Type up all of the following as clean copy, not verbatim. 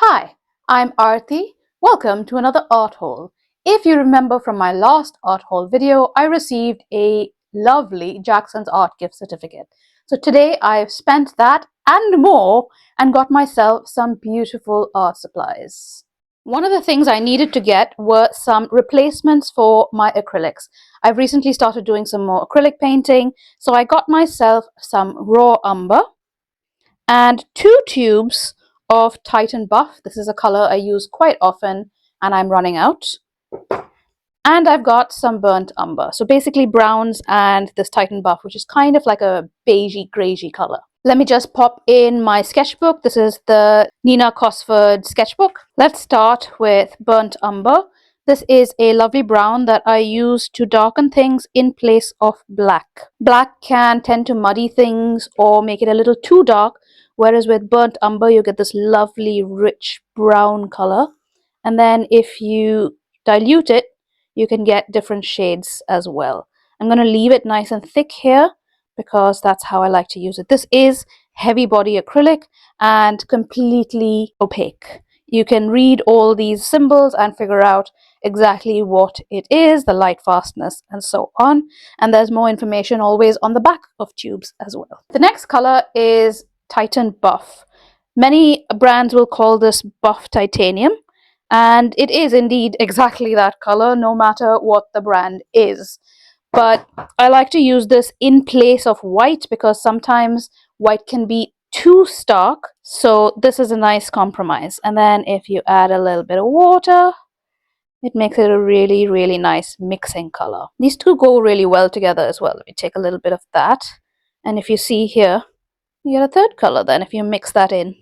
Hi, I'm Aarti. Welcome to another art haul. If you remember from my last art haul video, I received a lovely Jackson's Art gift certificate. So today I've spent that and more and got myself some beautiful art supplies. One of the things I needed to get were some replacements for my acrylics. I've recently started doing some more acrylic painting, so I got myself some raw umber and 2 tubes of Titan Buff. This is a color I use quite often and I'm running out. And I've got some burnt umber. So basically browns and this Titan Buff, which is kind of like a beigey, greygey color. Let me just pop in my sketchbook. This is the Nina Cosford sketchbook. Let's start with burnt umber. This is a lovely brown that I use to darken things in place of black. Black can tend to muddy things or make it a little too dark, whereas with burnt umber you get this lovely rich brown color. And then if you dilute it, you can get different shades as well. I'm going to leave it nice and thick here because that's how I like to use it. This is heavy body acrylic and completely opaque. You can read all these symbols and figure out exactly what it is, the light fastness, and so on. And there's more information always on the back of tubes as well. The next color is Titan Buff. Many brands will call this Buff Titanium, and it is indeed exactly that color, no matter what the brand is. But I like to use this in place of white because sometimes white can be too stark. So this is a nice compromise. And then if you add a little bit of water, it makes it a really, really nice mixing color. These two go really well together as well. Let me take a little bit of that. And if you see here, you get a third color then if you mix that in.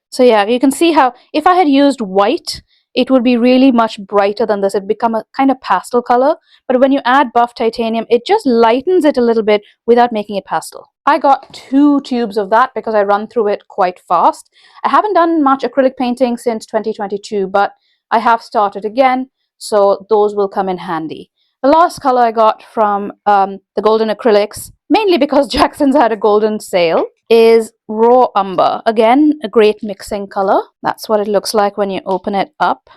So yeah, you can see how if I had used white, it would be really much brighter than this. It'd become a kind of pastel color. But when you add Buff Titanium, it just lightens it a little bit without making it pastel. I got 2 tubes of that because I run through it quite fast. I haven't done much acrylic painting since 2022, but I have started again, so those will come in handy. The last color I got from the Golden Acrylics, mainly because Jackson's had a golden sale, is raw umber. Again, a great mixing color. That's what it looks like when you open it up.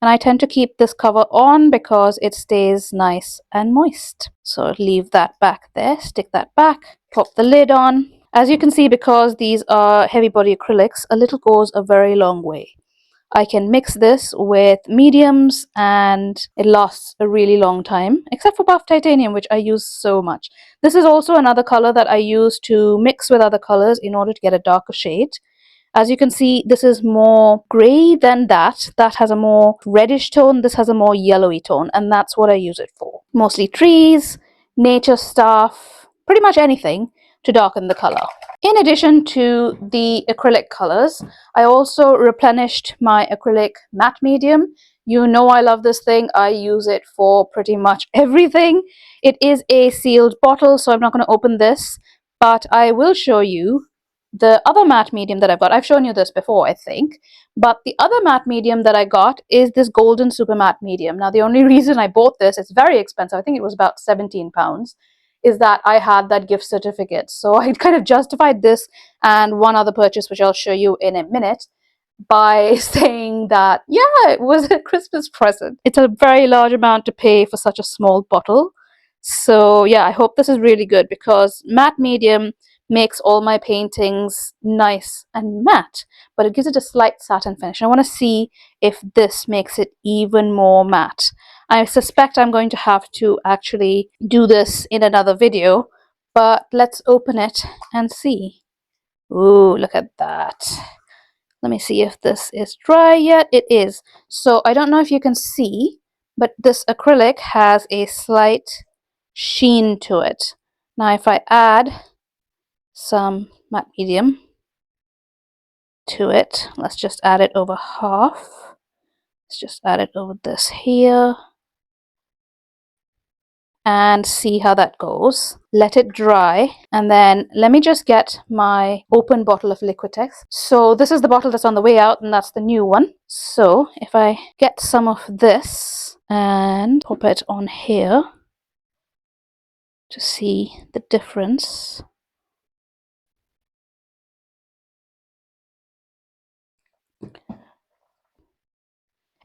And I tend to keep this cover on because it stays nice and moist. So leave that back there, stick that back, pop the lid on. As you can see, because these are heavy body acrylics, a little goes a very long way. I can mix this with mediums and it lasts a really long time, except for Buff Titanium, which I use so much. This is also another color that I use to mix with other colors in order to get a darker shade. As you can see, this is more gray than that. That has a more reddish tone. This has a more yellowy tone, and that's what I use it for. Mostly trees, nature stuff, pretty much anything to darken the color. In addition to the acrylic colors, I also replenished my acrylic matte medium. You know I love this thing. I use it for pretty much everything. It is a sealed bottle, so I'm not going to open this, but I will show you the other matte medium that I've got. I've shown you this before, I think, but the other matte medium that I got is this golden super matte medium. Now, the only reason I bought this, it's very expensive. I think it was about £17, is that I had that gift certificate. So I kind of justified this and one other purchase, which I'll show you in a minute, by saying that, yeah, it was a Christmas present. It's a very large amount to pay for such a small bottle. So yeah, I hope this is really good because matte medium makes all my paintings nice and matte, but it gives it a slight satin finish. I want to see if this makes it even more matte. I suspect I'm going to have to actually do this in another video, but let's open it and see. Ooh, look at that. Let me see if this is dry yet. It is. So I don't know if you can see, but this acrylic has a slight sheen to it. Now if I add some matte medium to it, let's just add it over half. Let's just add it over this here and see how that goes. Let it dry, and then let me just get my open bottle of Liquitex. So this is the bottle that's on the way out, and that's the new one. So if I get some of this and pop it on here to see the difference.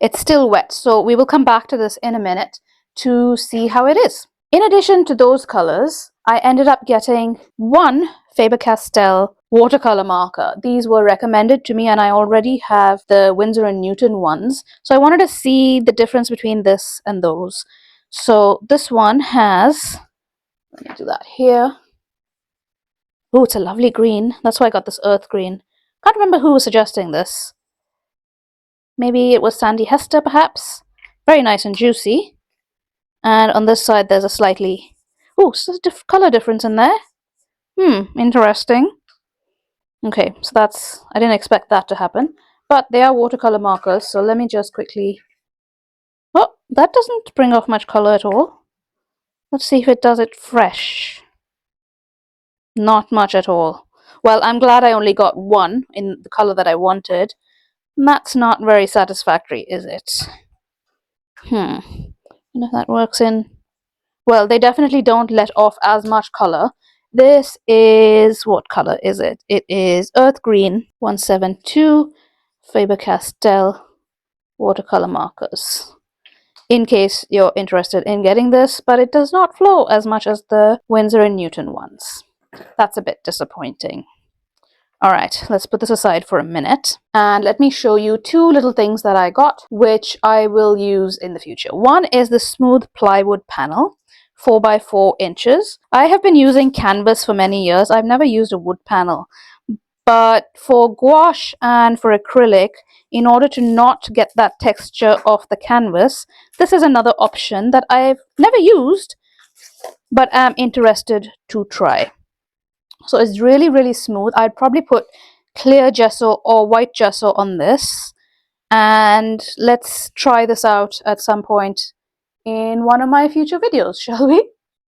It's still wet, so we will come back to this in a minute to see how it is. In addition to those colors, I ended up getting one Faber-Castell watercolor marker. These were recommended to me and I already have the Winsor & Newton ones. So I wanted to see the difference between this and those. So this one has, let me do that here. Oh, it's a lovely green. That's why I got this earth green. Can't remember who was suggesting this. Maybe it was Sandy Hester, perhaps. Very nice and juicy. And on this side, there's a slightly... Oh, so there's a color difference in there. Interesting. Okay, so that's... I didn't expect that to happen. But they are watercolor markers, so let me just quickly... Oh, that doesn't bring off much color at all. Let's see if it does it fresh. Not much at all. Well, I'm glad I only got one in the color that I wanted. That's not very satisfactory, is it? And if that works in... Well, they definitely don't let off as much color. This is... What color is it? It is Earth Green 172 Faber-Castell watercolor markers. In case you're interested in getting this, but it does not flow as much as the Winsor & Newton ones. That's a bit disappointing. All right, let's put this aside for a minute and let me show you two little things that I got, which I will use in the future. One is the smooth plywood panel, 4 by 4 inches. I have been using canvas for many years. I've never used a wood panel, but for gouache and for acrylic, in order to not get that texture off the canvas, this is another option that I've never used, but am interested to try. So it's really, really smooth. I'd probably put clear gesso or white gesso on this. And let's try this out at some point in one of my future videos, shall we?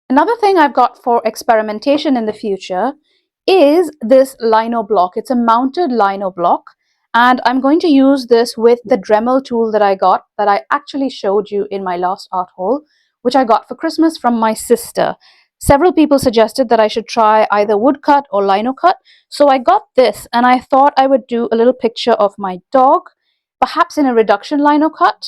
Another thing I've got for experimentation in the future is this lino block. It's a mounted lino block. And I'm going to use this with the Dremel tool that I got, that I actually showed you in my last art haul, which I got for Christmas from my sister. Several people suggested that I should try either woodcut or lino cut. So I got this and I thought I would do a little picture of my dog, perhaps in a reduction lino cut.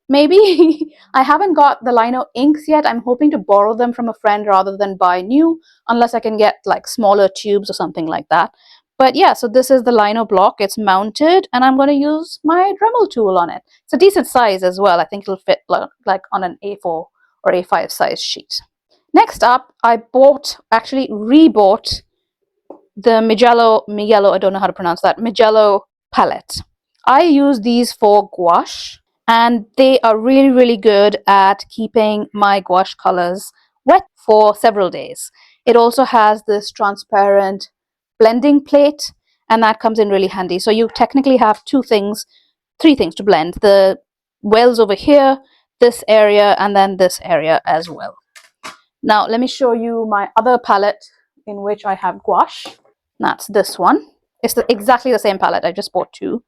Maybe. I haven't got the lino inks yet. I'm hoping to borrow them from a friend rather than buy new, unless I can get like smaller tubes or something like that. But yeah, so this is the lino block. It's mounted and I'm going to use my Dremel tool on it. It's a decent size as well. I think it'll fit like on an A4 or A5 size sheet. Next up, I actually rebought the Mijello, I don't know how to pronounce that, Mijello palette. I use these for gouache and they are really, really good at keeping my gouache colors wet for several days. It also has this transparent blending plate and that comes in really handy. So you technically have three things to blend. The wells over here, this area, and then this area as well. Now, let me show you my other palette in which I have gouache. That's this one. It's exactly the same palette. I just bought two.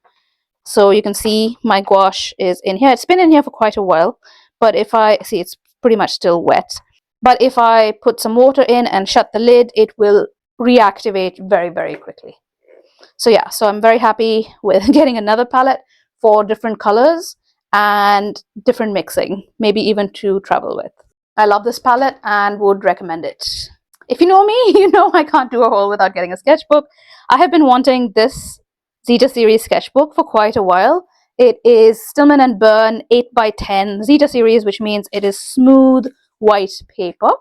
So you can see my gouache is in here. It's been in here for quite a while, but if I see, it's pretty much still wet. But if I put some water in and shut the lid, it will reactivate very, very quickly. So yeah, so I'm very happy with getting another palette for different colors and different mixing, maybe even to travel with. I love this palette and would recommend it. If you know me, you know I can't do a haul without getting a sketchbook. I have been wanting this Zeta series sketchbook for quite a while. It is Stillman & Birn 8x10 Zeta series, which means it is smooth white paper.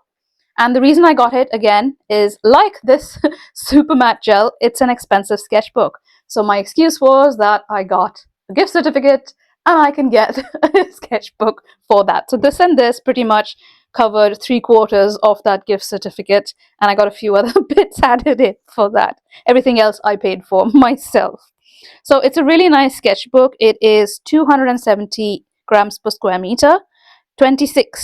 And the reason I got it, again, is like this super matte gel, it's an expensive sketchbook. So my excuse was that I got a gift certificate and I can get a sketchbook for that. So this and this pretty much covered 3/4 of that gift certificate, and I got a few other bits added in for that. Everything else I paid for myself. So it's a really nice sketchbook. It is 270 grams per square meter, 26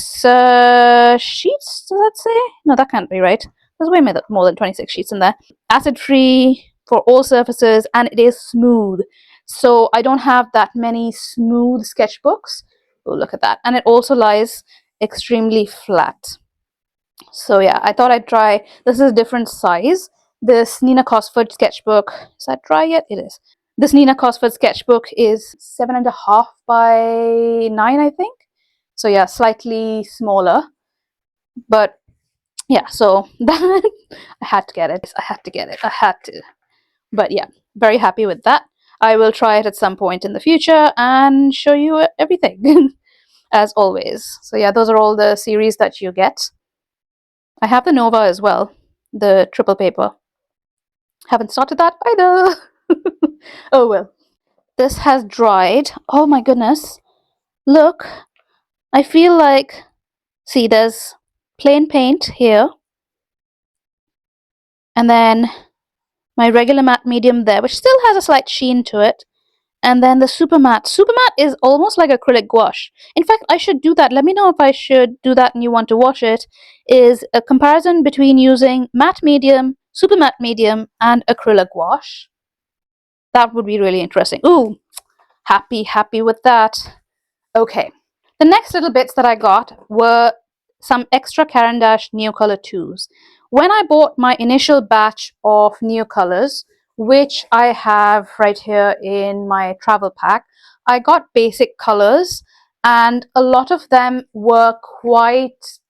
sheets, does that say? No, that can't be right. There's way more than 26 sheets in there. Acid-free for all surfaces, and it is smooth. So I don't have that many smooth sketchbooks. Oh, look at that. And it also lies extremely flat. So yeah, I thought I'd try. This is a different size. This Nina Cosford sketchbook. Is that dry yet? It is. This Nina Cosford sketchbook is 7.5 by 9, I think. So yeah, slightly smaller. But yeah, so that I had to get it. I had to get it. I had to. But yeah, very happy with that. I will try it at some point in the future and show you everything as always. So yeah, those are all the series that you get. I have the Nova as well, the triple paper. Haven't started that either. Oh well. This has dried. Oh my goodness. Look, I feel like, see, there's plain paint here, and then my regular matte medium there, which still has a slight sheen to it, and then the super matte. Super matte is almost like acrylic gouache. In fact, I should do that. Let me know if I should do that and you want to watch it. Is a comparison between using matte medium, super matte medium, and acrylic gouache. That would be really interesting. Ooh, happy with that. Okay, the next little bits that I got were some extra Caran d'Ache Neocolor 2s. When I bought my initial batch of Neocolors, which I have right here in my travel pack, I got basic colors, and a lot of them were quite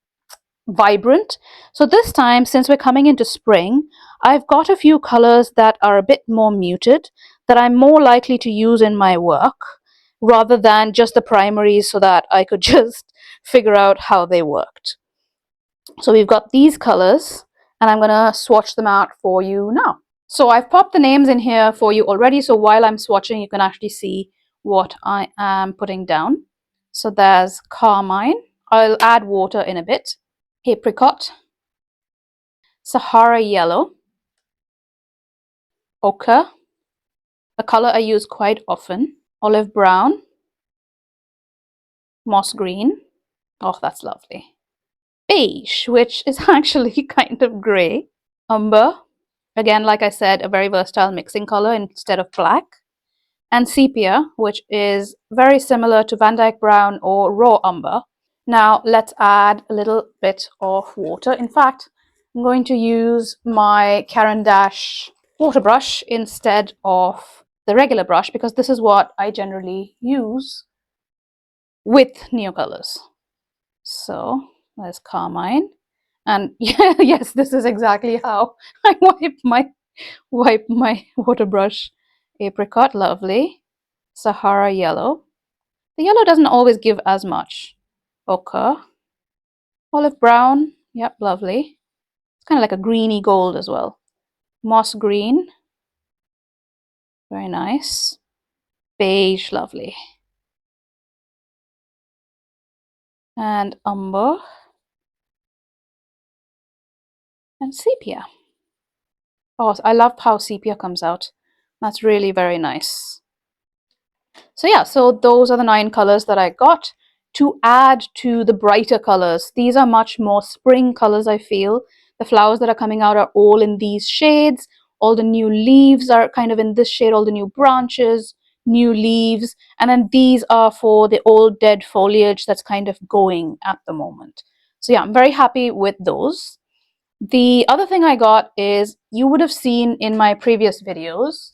vibrant. So this time, since we're coming into spring, I've got a few colors that are a bit more muted that I'm more likely to use in my work rather than just the primaries, so that I could just figure out how they worked. So we've got these colors, and I'm gonna swatch them out for you now. So I've popped the names in here for you already, so while I'm swatching you can actually see what I am putting down. So there's Carmine. I'll add water in a bit. Apricot, Sahara Yellow, Ochre, a color I use quite often, Olive Brown, Moss Green, oh that's lovely, Beige, which is actually kind of grey, Umber, again like I said, a very versatile mixing color instead of black, and Sepia, which is very similar to Van Dyke Brown or Raw Umber. Now let's add a little bit of water. In fact, I'm going to use my Caran d'Ache water brush instead of the regular brush because this is what I generally use with Neocolors. So there's Carmine, and yeah, yes, this is exactly how I wipe my water brush. Apricot, lovely. Sahara Yellow. The yellow doesn't always give as much. Ochre. Olive Brown, yep, lovely. It's kind of like a greeny gold as well. Moss Green, very nice. Beige, lovely. And Umber. And Sepia. Oh, I love how Sepia comes out. That's really very nice. So yeah, so those are the 9 colors that I got to add to the brighter colors. These are much more spring colors, I feel. The flowers that are coming out are all in these shades. All the new leaves are kind of in this shade, all the new branches, new leaves. And then these are for the old dead foliage that's kind of going at the moment. So yeah, I'm very happy with those. The other thing I got is, you would have seen in my previous videos,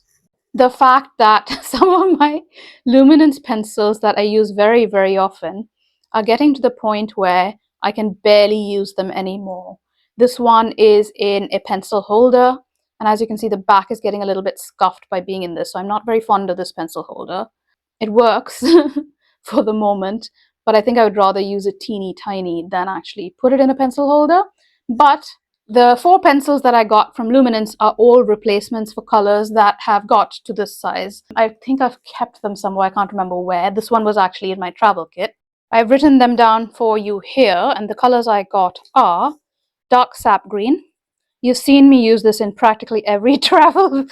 the fact that some of my luminance pencils that I use very often are getting to the point where I can barely use them anymore. This one is in a pencil holder, and as you can see, the back is getting a little bit scuffed by being in this, so I'm not very fond of this pencil holder. It works for the moment, but I think I would rather use it teeny tiny than actually put it in a pencil holder. But the 4 pencils that I got from Luminance are all replacements for colors that have got to this size. I think I've kept them somewhere, I can't remember where. This one was actually in my travel kit. I've written them down for you here, and the colors I got are dark sap green. You've seen me use this in practically every travel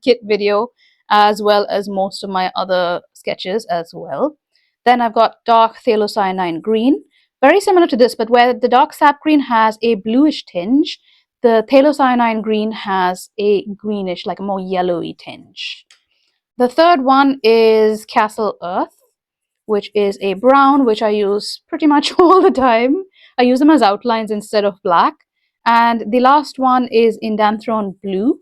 kit video, as well as most of my other sketches as well. Then I've got dark phthalocyanine green. Very similar to this, but where the dark sap green has a bluish tinge, the phthalocyanine green has a greenish, like a more yellowy tinge. The third one is Castle Earth, which is a brown, which I use pretty much all the time. I use them as outlines instead of black. And the last one is Indanthrone Blue.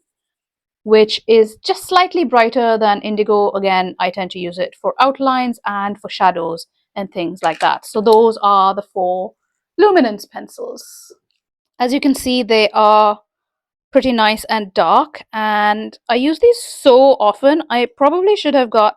which is just slightly brighter than indigo. Again, I tend to use it for outlines and for shadows and things like that. So those are the 4 luminance pencils. As you can see, they are pretty nice and dark, and I use these so often. I probably should have got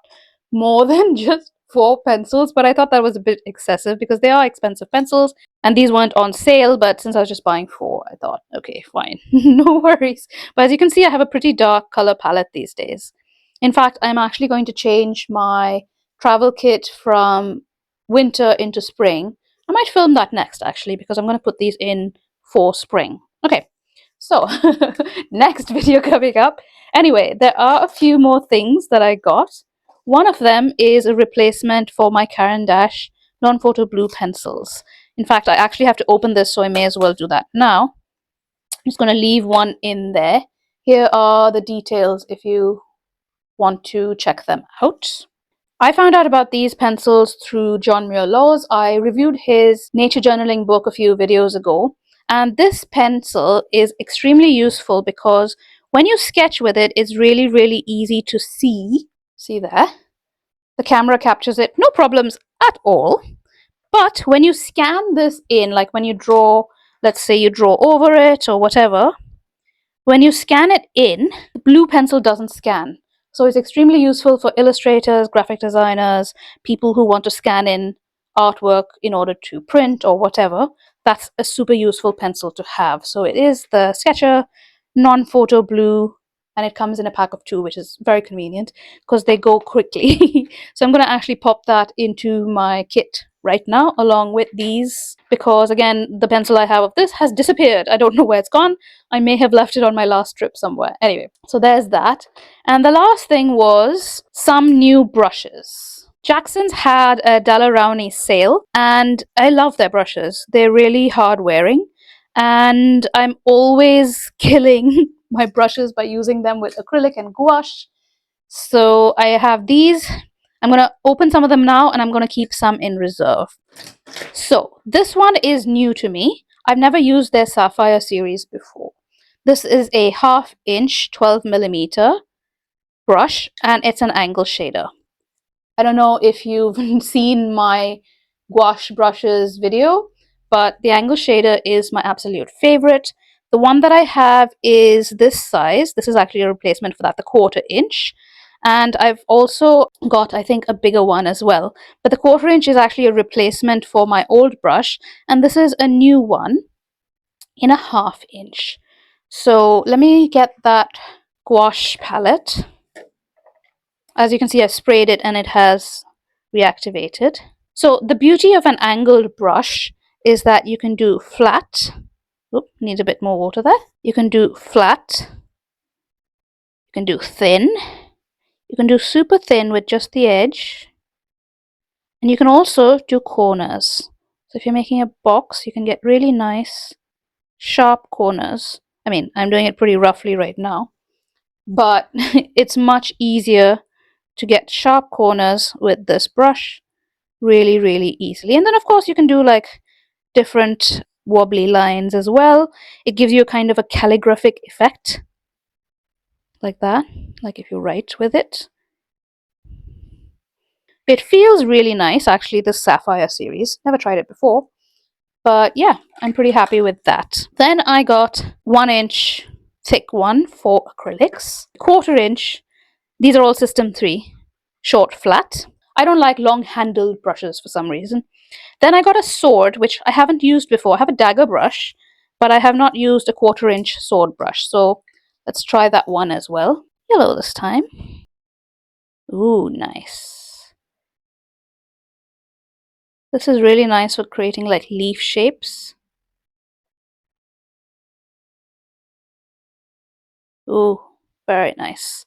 more than just 4 pencils, but I thought that was a bit excessive because they are expensive pencils and these weren't on sale. But since I was just buying 4, I thought, okay, fine, no worries. But as you can see, I have a pretty dark color palette these days. In fact, I'm actually going to change my travel kit from winter into spring. I might film that next, actually, because I'm going to put these in for spring. Okay, so next video coming up. Anyway, there are a few more things that I got. One of them is a replacement for my Caran d'Ache non-photo blue pencils. In fact, I actually have to open this, so I may as well do that now. I'm just going to leave one in there. Here are the details if you want to check them out. I found out about these pencils through John Muir Laws. I reviewed his nature journaling book a few videos ago, and this pencil is extremely useful because when you sketch with it, it's really, really easy to see. See there? The camera captures it, no problems at all. But when you scan this in, like when you draw, let's say you draw over it or whatever, when you scan it in, the blue pencil doesn't scan. So it's extremely useful for illustrators, graphic designers, people who want to scan in artwork in order to print or whatever. That's a super useful pencil to have. So it is the Sketcher non-photo blue, and it comes in a pack of 2, which is very convenient because they go quickly. So I'm going to actually pop that into my kit right now along with these, because again, the pencil I have of this has disappeared. I don't know where it's gone. I may have left it on my last trip somewhere. Anyway, so there's that. And the last thing was some new brushes. Jackson's had a Daler-Rowney sale, and I love their brushes. They're really hard wearing, and I'm always killing my brushes by using them with acrylic and gouache. So I have these. I'm going to open some of them now, and I'm going to keep some in reserve. So this one is new to me. I've never used their Sapphire series before. This is a 1/2 inch 12mm brush, and it's an angle shader. I don't know if you've seen my gouache brushes video, but the angle shader is my absolute favorite. The one that I have is this size. This is actually a replacement for that, the 1/4 inch. And I've also got, I think, a bigger one as well. But the 1/4 inch is actually a replacement for my old brush, and this is a new one in a 1/2 inch. So let me get that gouache palette. As you can see, I've sprayed it and it has reactivated. So the beauty of an angled brush is that you can do flat. Oop, needs a bit more water there. You can do flat. You can do thin. You can do super thin with just the edge. And you can also do corners. So if you're making a box, you can get really nice, sharp corners. I mean, I'm doing it pretty roughly right now, but it's much easier to get sharp corners with this brush really, really easily. And then, of course, you can do like different wobbly lines as well. It gives you a kind of a calligraphic effect, like that, like if you write with it. It feels really nice, actually, this Sapphire series. Never tried it before. But yeah, I'm pretty happy with that. Then I got 1 inch thick one for acrylics. 1/4 inch. These are all System 3. Short flat. I don't like long handled brushes for some reason. Then I got a sword, which I haven't used before. I have a dagger brush, but I have not used a 1/4 inch sword brush. So let's try that one as well. Yellow this time. Ooh, nice. This is really nice for creating like leaf shapes. Ooh, very nice.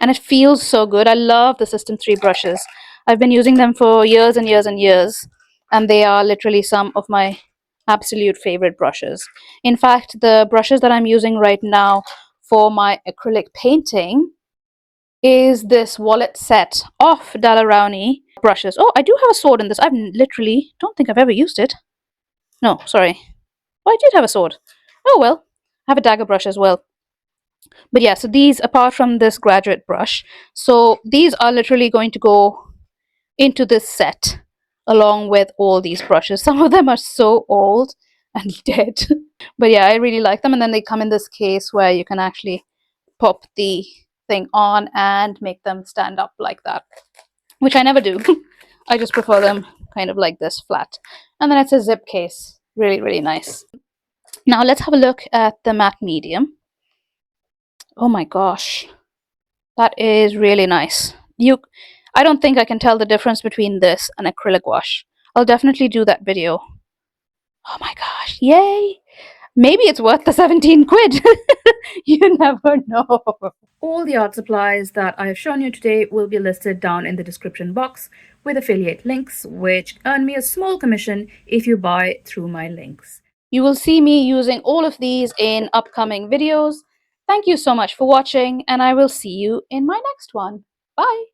And it feels so good. I love the System 3 brushes. I've been using them for years and years and years, and they are literally some of my absolute favorite brushes. In fact, the brushes that I'm using right now for my acrylic painting is this wallet set of Daler-Rowney brushes. Oh, I do have a sword in this. I've literally don't think I've ever used it. No, sorry. Oh, I did have a sword. Oh well. I have a dagger brush as well. But yeah, so these, apart from this graduate brush, so these are literally going to go into this set along with all these brushes. Some of them are so old and dead. But yeah, I really like them. And then they come in this case where you can actually pop the thing on and make them stand up like that, which I never do. I just prefer them kind of like this, flat. And then it's a zip case. Really, really nice. Now let's have a look at the matte medium. Oh my gosh, that is really nice. I don't think I can tell the difference between this and acrylic wash. I'll definitely do that video. Oh my gosh, yay! Maybe it's worth the 17 quid. You never know. All the art supplies that I have shown you today will be listed down in the description box with affiliate links, which earn me a small commission if you buy through my links. You will see me using all of these in upcoming videos. Thank you so much for watching, and I will see you in my next one. Bye!